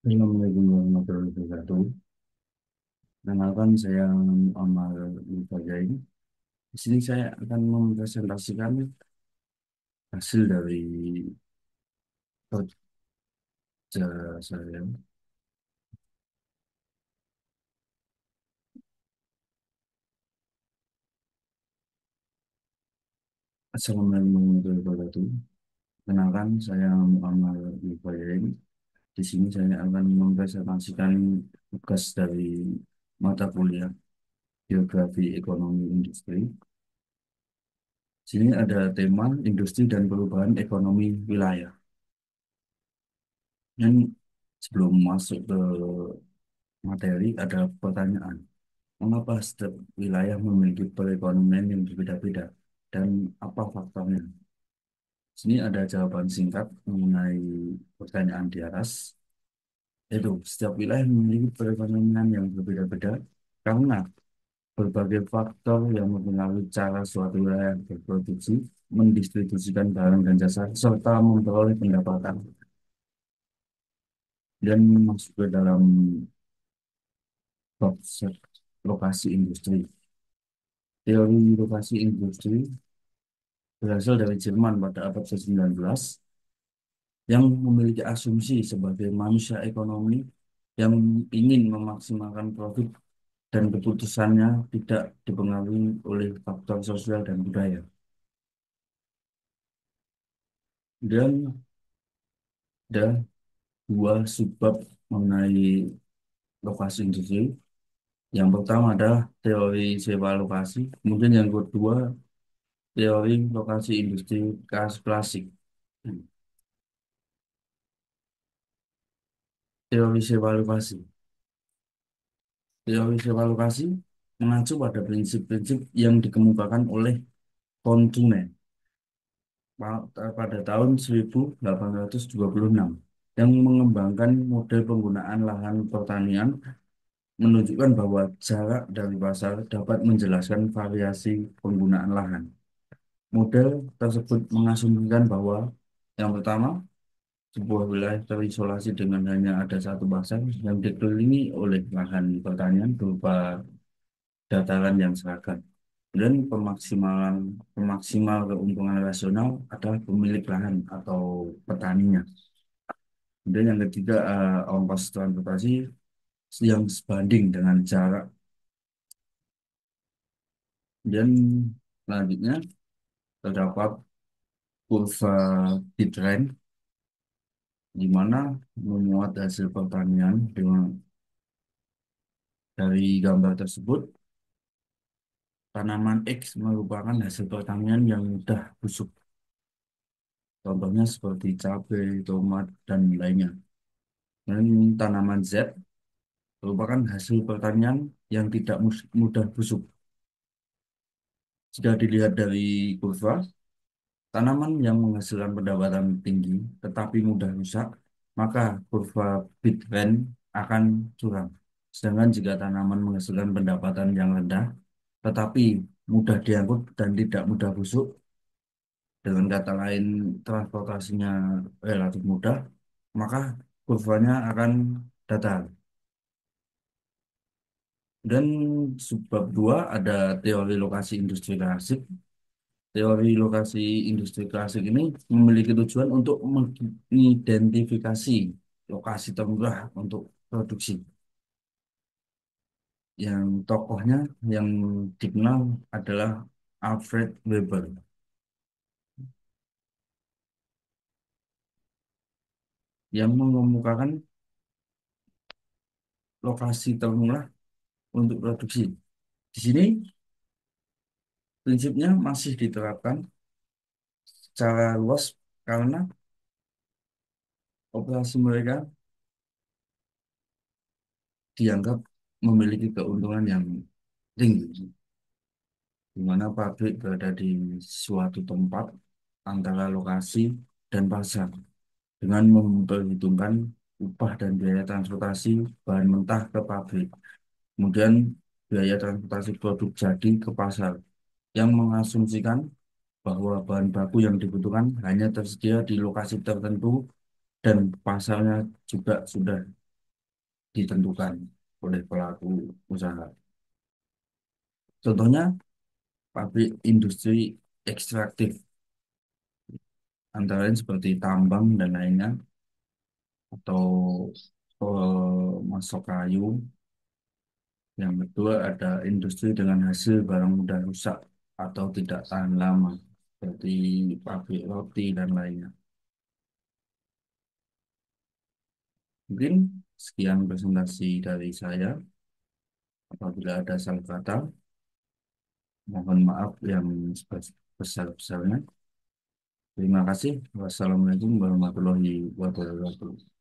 Assalamualaikum warahmatullahi wabarakatuh. Kenalkan saya Amal Mubajain. Di sini saya akan mempresentasikan hasil dari kerja saya. Assalamualaikum warahmatullahi wabarakatuh. Kenalkan saya Amal Mubajain. Di sini saya akan mempresentasikan tugas dari mata kuliah Geografi Ekonomi Industri. Di sini ada tema industri dan perubahan ekonomi wilayah. Dan sebelum masuk ke materi, ada pertanyaan. Mengapa setiap wilayah memiliki perekonomian yang berbeda-beda dan apa faktornya? Sini ada jawaban singkat mengenai pertanyaan di atas. Yaitu, setiap wilayah memiliki perekonomian yang berbeda-beda karena berbagai faktor yang mempengaruhi cara suatu wilayah berproduksi, mendistribusikan barang dan jasa, serta memperoleh pendapatan dan masuk ke dalam bab lokasi industri. Teori lokasi industri berasal dari Jerman pada abad ke-19 yang memiliki asumsi sebagai manusia ekonomi yang ingin memaksimalkan profit dan keputusannya tidak dipengaruhi oleh faktor sosial dan budaya. Dan ada dua subbab mengenai lokasi industri. Yang pertama adalah teori sewa lokasi, kemudian yang kedua teori lokasi industri klasik. Teori sewa lokasi. Teori sewa lokasi mengacu pada prinsip-prinsip yang dikemukakan oleh Kontunen pada tahun 1826 yang mengembangkan model penggunaan lahan pertanian menunjukkan bahwa jarak dari pasar dapat menjelaskan variasi penggunaan lahan. Model tersebut mengasumsikan bahwa yang pertama, sebuah wilayah terisolasi dengan hanya ada satu pasar yang dikelilingi oleh lahan pertanian berupa dataran yang seragam. Dan pemaksimal keuntungan rasional adalah pemilik lahan atau petaninya. Dan yang ketiga, ongkos transportasi yang sebanding dengan jarak. Dan selanjutnya terdapat kurva Bittrand di mana memuat hasil pertanian dengan dari gambar tersebut tanaman X merupakan hasil pertanian yang mudah busuk. Contohnya seperti cabai, tomat, dan lainnya. Dan tanaman Z merupakan hasil pertanian yang tidak mudah busuk. Jika dilihat dari kurva, tanaman yang menghasilkan pendapatan tinggi tetapi mudah rusak, maka kurva Bittrand akan curam. Sedangkan jika tanaman menghasilkan pendapatan yang rendah tetapi mudah diangkut dan tidak mudah busuk, dengan kata lain transportasinya relatif mudah, maka kurvanya akan datar. Dan subbab 2 ada teori lokasi industri klasik. Teori lokasi industri klasik ini memiliki tujuan untuk mengidentifikasi lokasi termurah untuk produksi. Yang tokohnya yang dikenal adalah Alfred Weber yang mengemukakan lokasi termurah untuk produksi. Di sini prinsipnya masih diterapkan secara luas karena operasi mereka dianggap memiliki keuntungan yang tinggi, di mana pabrik berada di suatu tempat antara lokasi dan pasar dengan memperhitungkan upah dan biaya transportasi bahan mentah ke pabrik, kemudian biaya transportasi produk jadi ke pasar yang mengasumsikan bahwa bahan baku yang dibutuhkan hanya tersedia di lokasi tertentu dan pasarnya juga sudah ditentukan oleh pelaku usaha. Contohnya, pabrik industri ekstraktif, antara lain seperti tambang dan lainnya, atau masuk kayu. Yang kedua ada industri dengan hasil barang mudah rusak atau tidak tahan lama, seperti pabrik roti dan lainnya. Mungkin sekian presentasi dari saya. Apabila ada salah kata, mohon maaf yang sebesar-besarnya. Terima kasih. Wassalamualaikum warahmatullahi wabarakatuh.